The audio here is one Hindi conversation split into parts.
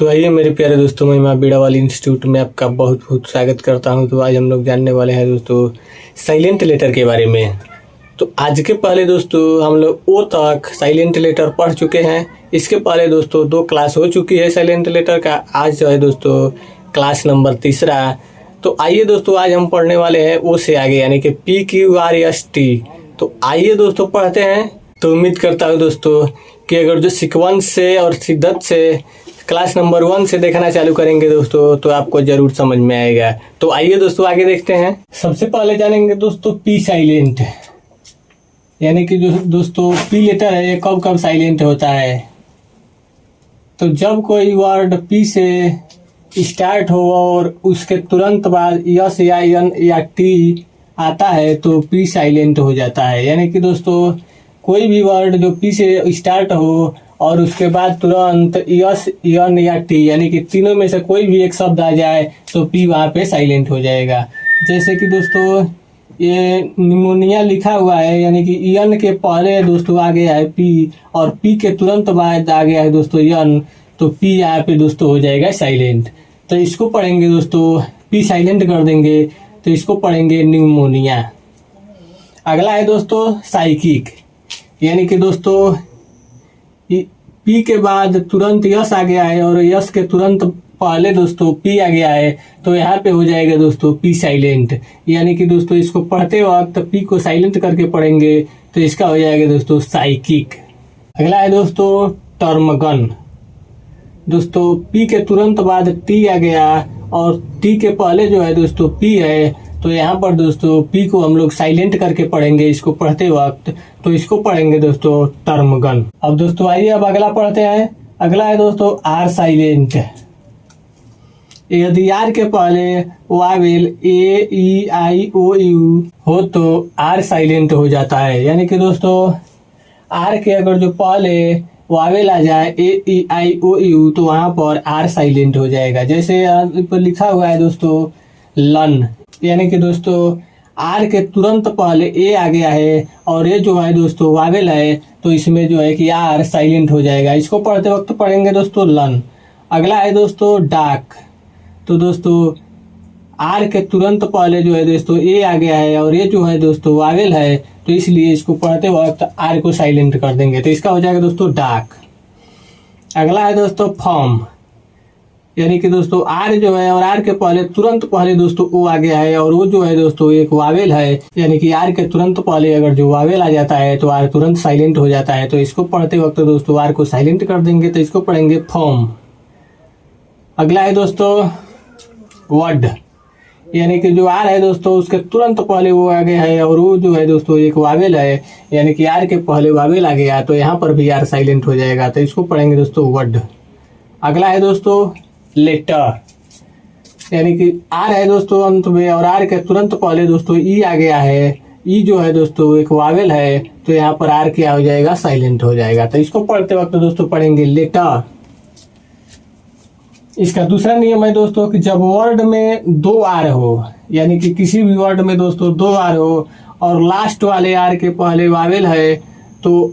तो आइए मेरे प्यारे दोस्तों, मैं माँ बीड़ावाली इंस्टीट्यूट में आपका बहुत बहुत स्वागत करता हूं। तो आज हम लोग जानने वाले हैं दोस्तों साइलेंट लेटर के बारे में। तो आज के पहले दोस्तों हम लोग ओ तक साइलेंट लेटर पढ़ चुके हैं। इसके पहले दोस्तों 2 क्लास हो चुकी है साइलेंट लेटर का। आज जो है दोस्तों क्लास नंबर 3। तो आइए दोस्तों आज हम पढ़ने वाले हैं ओ से आगे, यानी कि PQRST। तो आइए दोस्तों पढ़ते हैं। तो उम्मीद करता हूँ दोस्तों कि अगर जो सीक्वेंस से और शिद्दत से क्लास नंबर 1 से देखना चालू करेंगे दोस्तों तो आपको जरूर समझ में आएगा। तो आइए दोस्तों आगे देखते हैं। सबसे पहले जानेंगे दोस्तों पी साइलेंट, यानी कि जो दोस्तों पी लेटर है ये कब कब साइलेंट होता है। तो जब कोई वर्ड पी से स्टार्ट हो और उसके तुरंत बाद यस या एन या टी आता है तो पी साइलेंट हो जाता है। यानी कि दोस्तों कोई भी वर्ड जो पी से स्टार्ट हो और उसके बाद तुरंत यस एन या टी यानी कि तीनों में से कोई भी एक शब्द आ जाए तो पी वहाँ पे साइलेंट हो जाएगा। जैसे कि दोस्तों ये निमोनिया लिखा हुआ है, यानी कि एन के पहले दोस्तों आ गया है पी और पी के तुरंत बाद आ गया है दोस्तों एन, तो पी यहाँ पे दोस्तों हो जाएगा साइलेंट। तो इसको पढ़ेंगे दोस्तों, पी साइलेंट कर देंगे तो इसको पढ़ेंगे निमोनिया। अगला है दोस्तों साइकिक, यानी कि दोस्तों पी के बाद तुरंत यस आ गया है और यस के तुरंत पहले दोस्तों पी आ गया है तो यहाँ पे हो जाएगा दोस्तों पी साइलेंट। यानी कि दोस्तों इसको पढ़ते वक्त पी को साइलेंट करके पढ़ेंगे तो इसका हो जाएगा दोस्तों साइकिक। अगला है दोस्तों टर्मगन। दोस्तों पी के तुरंत बाद टी आ गया और टी के पहले जो है दोस्तों पी है, तो यहाँ पर दोस्तों पी को हम लोग साइलेंट करके पढ़ेंगे इसको पढ़ते वक्त। तो इसको पढ़ेंगे दोस्तों टर्मगन। अब दोस्तों आइए अब अगला पढ़ते हैं। अगला है दोस्तों आर साइलेंट। यदि आर के पहले Wavell A E I O you हो तो आर साइलेंट हो जाता है। यानी कि दोस्तों आर के अगर जो पहले वावेल आ जाए ए ई आई ओ यू तो वहां पर आर साइलेंट हो जाएगा। जैसे पर लिखा हुआ है दोस्तों लन, यानी कि दोस्तों आर के तुरंत पहले ए आ गया है और ये जो है दोस्तों वावेल है तो इसमें जो है कि आर साइलेंट हो जाएगा। इसको पढ़ते वक्त पढ़ेंगे दोस्तों लन। अगला है दोस्तों डाक। तो दोस्तों आर के तुरंत पहले जो है दोस्तों ए आ गया है और ये जो है दोस्तों वावेल है तो इसलिए इसको पढ़ते वक्त आर को साइलेंट कर देंगे तो इसका हो जाएगा दोस्तों डाक। अगला है दोस्तों फॉर्म, यानी कि दोस्तों आर जो है और आर के पहले तुरंत पहले दोस्तों ओ आ गया है और वो जो है दोस्तों एक वावेल है, यानी कि आर के तुरंत पहले अगर जो वावेल आ जाता है तो आर तुरंत साइलेंट हो जाता है। तो इसको पढ़ते वक्त दोस्तों आर को साइलेंट कर देंगे तो इसको पढ़ेंगे फॉर्म। अगला है दोस्तों वर्ड, यानी कि जो आर है दोस्तों उसके तुरंत पहले वो आ गया है और वो जो है दोस्तों एक वावेल है, यानी कि आर के पहले वावेल आ गया तो यहाँ पर भी आर साइलेंट हो जाएगा तो इसको पढ़ेंगे दोस्तों वर्ड। अगला है दोस्तों लेटर, यानी कि आर है दोस्तों अंत में और आर के तुरंत पहले दोस्तों ई आ गया है, ई जो है दोस्तों एक वावेल है तो यहाँ पर आर क्या हो जाएगा साइलेंट हो जाएगा। तो इसको पढ़ते वक्त दोस्तों पढ़ेंगे लेटर। इसका दूसरा नियम है दोस्तों कि जब वर्ड में 2 आर हो, यानी कि किसी भी वर्ड में दोस्तों 2 आर हो और लास्ट वाले आर के पहले वावेल है तो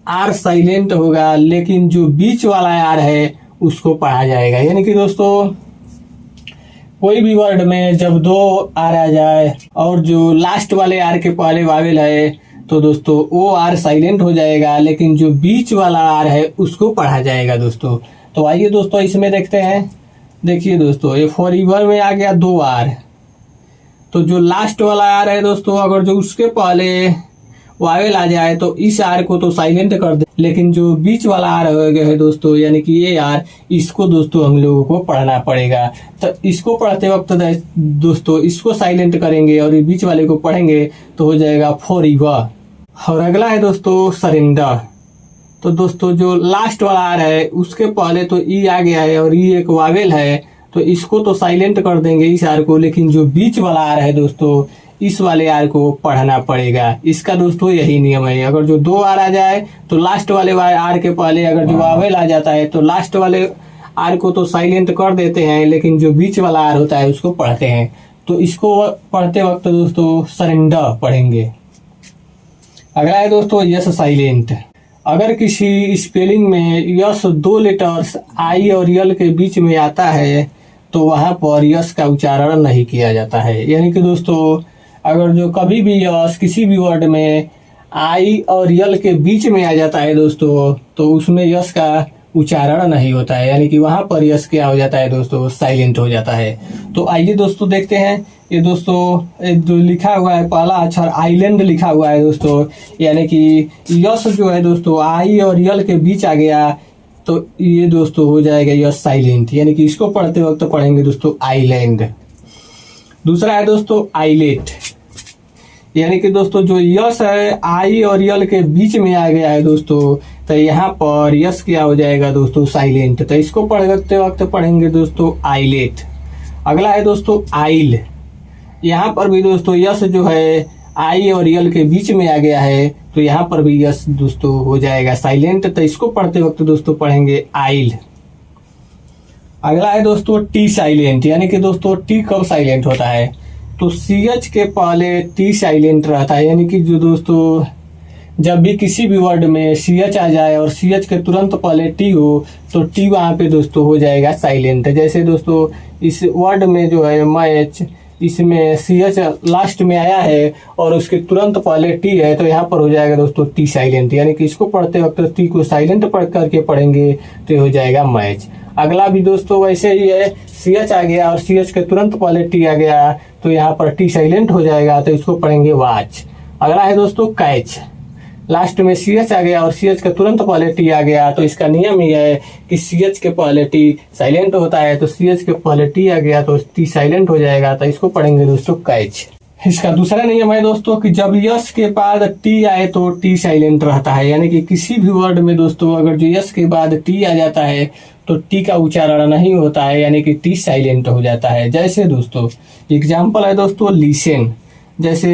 आर साइलेंट होगा, लेकिन जो बीच वाला आर है उसको पढ़ा जाएगा। यानी कि दोस्तों कोई भी वर्ड में जब 2 आर आ जाए और जो लास्ट वाले आर के पहले वावेल है तो दोस्तों वो आर साइलेंट हो जाएगा, लेकिन जो बीच वाला आर है उसको पढ़ा जाएगा दोस्तों। तो आइए दोस्तों इसमें देखते हैं। देखिए दोस्तों ये फॉरएवर में आ गया 2 आर, तो जो लास्ट वाला आर है दोस्तों अगर जो उसके पहले वावेल आ जाए तो इस आर को तो साइलेंट कर दे, लेकिन जो बीच वाला आर हो गया है दोस्तों यानी कि ये आर, इसको दोस्तों हम लोगों को पढ़ना पड़ेगा। तो इसको पढ़ते वक्त दोस्तों इसको साइलेंट करेंगे और ये बीच वाले को पढ़ेंगे तो हो जाएगा फॉरएवर। और अगला है दोस्तों सरेंडर। तो दोस्तों जो लास्ट वाला आर है उसके पहले तो ई आ गया है और ई एक वावेल है तो इसको तो साइलेंट कर देंगे इस आर को, लेकिन जो बीच वाला आर है दोस्तों इस वाले आर को पढ़ना पड़ेगा। इसका दोस्तों यही नियम है, अगर जो 2 आर आ जाए तो लास्ट वाले आर के पहले अगर जो वावेल आ जाता है तो लास्ट वाले आर को तो साइलेंट कर देते हैं, लेकिन जो बीच वाला आर होता है उसको पढ़ते हैं। तो इसको पढ़ते वक्त दोस्तों सरेंडर पढ़ेंगे। अगला है दोस्तों यस साइलेंट। अगर किसी स्पेलिंग में यस 2 लेटर्स आई और यल के बीच में आता है तो वहाँ पर यस का उच्चारण नहीं किया जाता है। यानी कि दोस्तों अगर जो कभी भी यस किसी भी वर्ड में आई और यल के बीच में आ जाता है दोस्तों, तो उसमें यस का उच्चारण नहीं होता है, यानी कि वहां पर यस क्या हो जाता है दोस्तों, साइलेंट हो जाता है। तो आइए दोस्तों देखते हैं। ये दोस्तों जो लिखा हुआ है पहला अक्षर आइलैंड लिखा हुआ है दोस्तों, यानी कि यस जो है दोस्तों आई और यल के बीच आ गया तो ये दोस्तों हो जाएगा यस साइलेंट, यानी कि इसको पढ़ते वक्त पढ़ेंगे दोस्तों आइलैंड। दूसरा है दोस्तों आइलेट, यानी कि दोस्तों जो यस है आई और यल के बीच में आ गया है दोस्तों, तो यहाँ पर यस क्या हो जाएगा दोस्तों, साइलेंट। तो इसको पढ़ते वक्त पढ़ेंगे दोस्तों आइलेट। अगला है दोस्तों आइल, यहाँ पर भी दोस्तों यस जो है आई और यल के बीच में आ गया है तो यहाँ पर भी यस दोस्तों हो जाएगा साइलेंट। तो इसको पढ़ते वक्त दोस्तों पढ़ेंगे आइल। अगला है दोस्तों टी साइलेंट, यानी कि दोस्तों टी कब साइलेंट होता है, तो सीएच के पहले टी साइलेंट रहता है। यानी कि जो दोस्तों जब भी किसी भी वर्ड में सीएच आ जाए और सीएच के तुरंत पहले टी हो तो टी वहां पे दोस्तों हो जाएगा साइलेंट। जैसे दोस्तों इस वर्ड में जो है मैच, इसमें सीएच लास्ट में आया है और उसके तुरंत पहले टी है तो यहाँ पर हो जाएगा दोस्तों टी साइलेंट, यानी कि इसको पढ़ते वक्त टी को साइलेंट पढ़ करके पढ़ेंगे तो हो जाएगा मैच। अगला भी दोस्तों वैसे ही है, सीएच आ गया और सीएच के तुरंत पहले टी आ गया तो यहाँ पर टी साइलेंट हो जाएगा तो इसको पढ़ेंगे वॉच। अगला है दोस्तों कैच, लास्ट में सीएच आ गया और सीएच के तुरंत पहले टी आ गया तो इसका नियम ही है कि सीएच के पहले टी साइलेंट होता है, तो सीएच के पहले टी आ गया तो टी साइलेंट हो जाएगा तो इसको पढ़ेंगे दोस्तों कैच। इसका दूसरा नियम है दोस्तों कि जब यस के बाद टी आए तो टी साइलेंट रहता है, यानी कि किसी भी वर्ड में दोस्तों अगर जो यस के बाद टी आ जाता है तो टी का उच्चारण नहीं होता है, यानी कि टी साइलेंट हो जाता है। जैसे दोस्तों एग्जाम्पल है दोस्तों लिसन, जैसे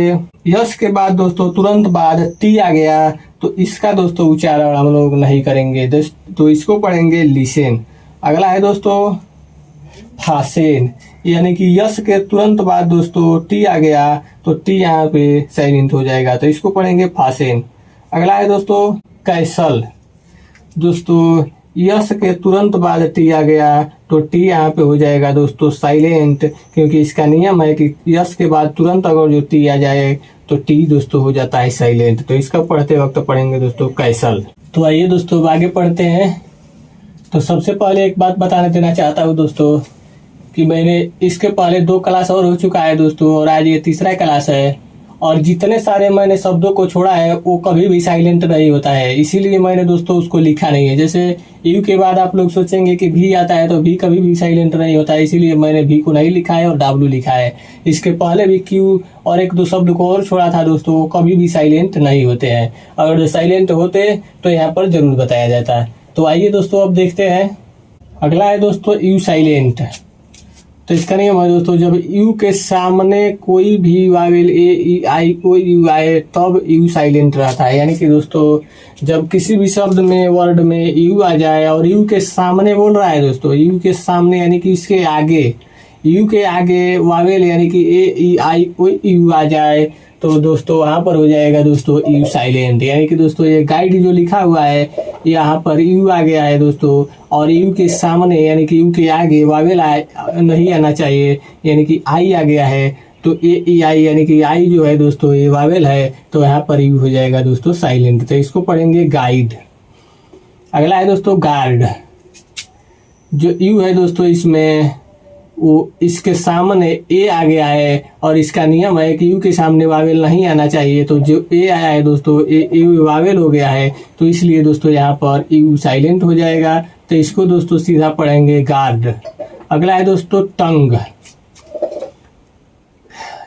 यस के बाद दोस्तों तुरंत बाद टी आ गया तो इसका दोस्तों उच्चारण हम लोग नहीं करेंगे तो इसको पढ़ेंगे लिसन। अगला है दोस्तों फासेन, यानी कि यस के तुरंत बाद दोस्तों टी आ गया तो टी यहाँ पे साइलेंट हो जाएगा तो इसको पढ़ेंगे फासेन। अगला है दोस्तों कैसल, दोस्तों यस के तुरंत बाद टी आ गया तो टी यहाँ पे हो जाएगा दोस्तों साइलेंट, क्योंकि इसका नियम है कि यस के बाद तुरंत अगर जो टी आ जाए तो टी दोस्तों हो जाता है साइलेंट। तो इसका पढ़ते वक्त पढ़ेंगे दोस्तों कैसल। तो आइए दोस्तों आगे पढ़ते हैं। तो सबसे पहले एक बात बताने देना चाहता हूँ दोस्तों कि मैंने इसके पहले 2 क्लास और हो चुका है दोस्तों और आज ये तीसरा क्लास है, और जितने सारे मैंने शब्दों को छोड़ा है वो कभी भी साइलेंट नहीं होता है, इसीलिए मैंने दोस्तों उसको लिखा नहीं है। जैसे यू के बाद आप लोग सोचेंगे कि भी आता है तो भी कभी भी साइलेंट नहीं होता है, इसीलिए मैंने भी को नहीं लिखा है और डब्ल्यू लिखा है। इसके पहले भी क्यू और 1-2 शब्द को और छोड़ा था दोस्तों, वो कभी भी साइलेंट नहीं होते हैं, अगर जो साइलेंट होते तो यहाँ पर जरूर बताया जाता है। तो आइए दोस्तों अब देखते हैं। अगला है दोस्तों यू साइलेंट, तो इसका नियम है दोस्तों जब यू के सामने कोई भी Wavell A E I O you आए तब यू साइलेंट रहता है। यानी कि दोस्तों जब किसी भी शब्द में वर्ड में यू आ जाए और यू के सामने बोल रहा है दोस्तों, यू के सामने यानी कि इसके आगे, यू के आगे वावेल यानी कि ए ई आई ओ यू आ जाए तो दोस्तों वहाँ पर हो जाएगा दोस्तों यू साइलेंट। यानी कि दोस्तों ये गाइड जो लिखा हुआ है यहाँ पर यू आ गया है दोस्तों, और यू के सामने यानी कि यू के आगे वावेल नहीं आना चाहिए, यानी कि आई आ गया है तो ए ई आई यानी कि आई जो है दोस्तों ये वावेल है तो यहाँ पर यू हो जाएगा दोस्तों साइलेंट। तो इसको पढ़ेंगे गाइड। अगला है दोस्तों गार्ड, जो यू है दोस्तों इसमें वो इसके सामने ए आ गया है और इसका नियम है कि यू के सामने वावेल नहीं आना चाहिए, तो जो ए आया है दोस्तों ए वावेल हो गया है तो इसलिए दोस्तों यहाँ पर यू साइलेंट हो जाएगा। तो इसको दोस्तों सीधा पढ़ेंगे गार्ड। अगला है दोस्तों टंग,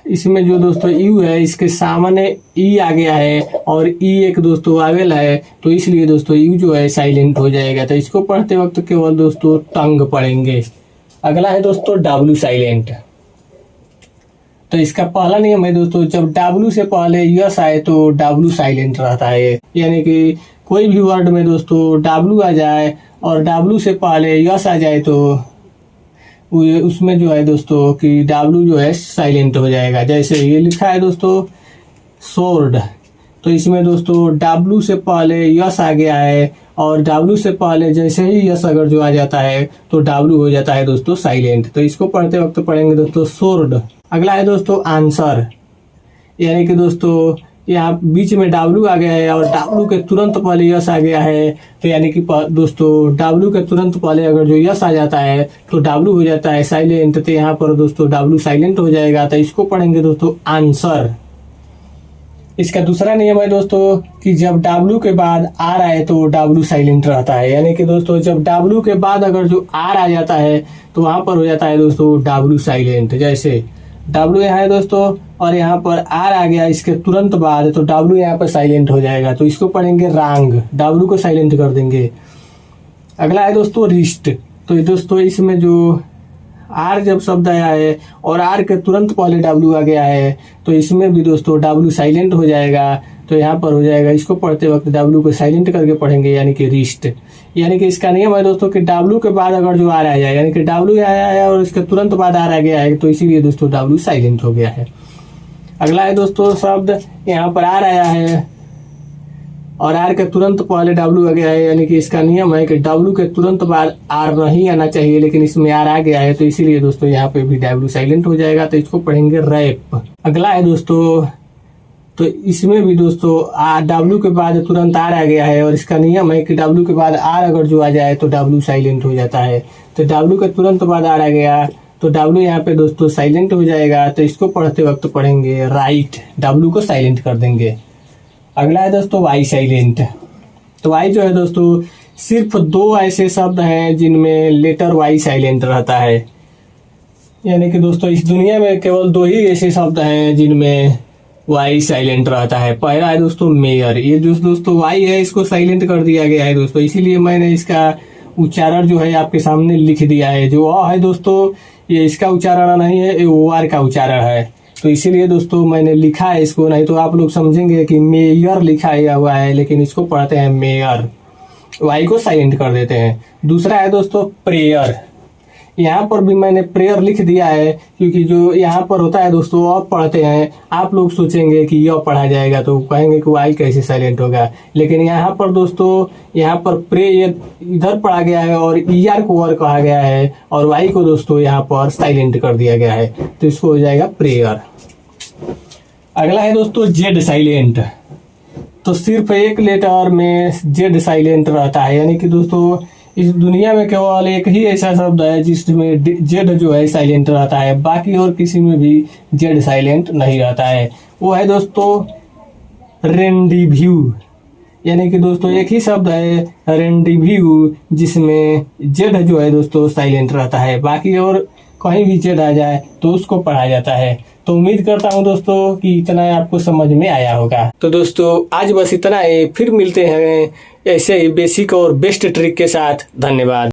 इसमें जो दोस्तों यू है इसके सामने ई आ गया है और ई एक दोस्तों वावेल है तो इसलिए दोस्तों यू जो है साइलेंट हो जाएगा। तो इसको पढ़ते वक्त केवल दोस्तों टंग पढ़ेंगे। अगला है दोस्तों डब्ल्यू साइलेंट, तो इसका पहला नियम है दोस्तों जब डब्ल्यू से पहले यस आए तो डब्ल्यू साइलेंट रहता है, यानी कि कोई भी वर्ड में दोस्तों डब्ल्यू आ जाए और डब्ल्यू से पहले यस आ जाए तो उसमें जो है दोस्तों कि डब्ल्यू जो है साइलेंट हो जाएगा। जैसे ये लिखा है दोस्तों सोर्ड, तो इसमें दोस्तों W से पहले यस आ गया है, और W से पहले जैसे ही यस अगर जो आ जाता है तो W हो जाता है दोस्तों साइलेंट। तो इसको पढ़ते वक्त पढ़ेंगे दोस्तों सोर्ड। अगला है दोस्तों आंसर, यानी कि दोस्तों यहाँ बीच में W आ गया है और W के तुरंत पहले यस आ गया है, तो यानी कि दोस्तों W के तुरंत पहले अगर जो यस आ जाता है तो W हो जाता है साइलेंट। तो यहाँ पर दोस्तों W साइलेंट हो जाएगा। तो इसको पढ़ेंगे दोस्तों आंसर। इसका दूसरा नियम है दोस्तों कि जब W के बाद R आए तो W साइलेंट रहता है, यानी कि दोस्तों जब W के बाद अगर जो R आ जाता है तो वहां पर हो जाता है दोस्तों W साइलेंट। जैसे W यहाँ है दोस्तों और यहाँ पर R आ गया इसके तुरंत बाद, तो W यहाँ पर साइलेंट हो जाएगा। तो इसको पढ़ेंगे रॉन्ग, W को साइलेंट कर देंगे। अगला है दोस्तों रिस्ट। तो दोस्तों इसमें जो R जब शब्द आया है और R के तुरंत पहले W आ गया है तो इसमें भी दोस्तों W साइलेंट हो जाएगा। तो यहाँ पर हो जाएगा, इसको पढ़ते वक्त W को साइलेंट करके पढ़ेंगे, यानी कि रिस्ट। यानी कि इसका नियम है दोस्तों कि W के बाद अगर जो R आ जाए, यानी कि W आया है और इसके तुरंत बाद R आ गया है, तो इसीलिए दोस्तों W साइलेंट हो गया है। अगला है दोस्तों शब्द, यहाँ पर R आया है और R के तुरंत पहले W आ गया है, यानी कि इसका नियम है कि W के तुरंत बाद R नहीं आना चाहिए, लेकिन इसमें R आ गया है, तो इसीलिए दोस्तों यहाँ पे भी W साइलेंट हो जाएगा। तो इसको पढ़ेंगे रैप। अगला है दोस्तों, तो इसमें भी दोस्तों W के बाद तुरंत R आ गया है और इसका नियम है कि W के बाद R अगर जो आ जाए तो W साइलेंट हो जाता है। तो W के तुरंत बाद R आ गया तो W यहाँ पे दोस्तों साइलेंट हो जाएगा। तो इसको पढ़ते वक्त पढ़ेंगे राइट, W को साइलेंट कर देंगे। अगला है दोस्तों वाई साइलेंट। तो वाई जो है दोस्तों सिर्फ दो ऐसे शब्द हैं जिनमें लेटर वाई साइलेंट रहता है, यानी कि दोस्तों इस दुनिया में केवल दो ही ऐसे शब्द हैं जिनमें वाई साइलेंट रहता है। पहला है दोस्तों मेयर, ये जो दोस्तों वाई है इसको साइलेंट कर दिया गया है दोस्तों, इसीलिए मैंने इसका उच्चारण जो है आपके सामने लिख दिया है। जो अ है दोस्तों ये इसका उच्चारण नहीं है, ये OR का उच्चारण है, तो इसीलिए दोस्तों मैंने लिखा है इसको, नहीं तो आप लोग समझेंगे कि मेयर लिखा हुआ है, लेकिन इसको पढ़ते हैं मेयर। वाई को साइलेंट कर देते हैं। दूसरा है दोस्तों प्रेयर, यहाँ पर भी मैंने प्रेयर लिख दिया है क्योंकि जो यहाँ पर होता है दोस्तों अब पढ़ते हैं, आप लोग सोचेंगे कि यह पढ़ा जाएगा तो कहेंगे कि वाई कैसे साइलेंट होगा, लेकिन यहाँ पर दोस्तों यहाँ पर प्रेयर इधर पढ़ा गया है और ER को और कहा गया है और वाई को दोस्तों यहाँ पर साइलेंट कर दिया गया है, तो इसको हो जाएगा प्रेयर। अगला है दोस्तों जेड साइलेंट। तो सिर्फ एक लेटर में जेड साइलेंट रहता है, यानी कि दोस्तों इस दुनिया में केवल एक ही ऐसा शब्द है जिसमें जेड जो है साइलेंट रहता है, बाकी और किसी में भी जेड साइलेंट नहीं रहता है। वो है दोस्तों रेंडिव्यू, यानी कि दोस्तों एक ही शब्द है रेंडिव्यू जिसमें जेड जो है दोस्तों साइलेंट रहता है, बाकी और कहीं भी जेड आ जाए तो उसको पढ़ा जाता है। तो उम्मीद करता हूं दोस्तों कि इतना आपको समझ में आया होगा। तो दोस्तों आज बस इतना ही, फिर मिलते हैं ऐसे ही बेसिक और बेस्ट ट्रिक के साथ। धन्यवाद।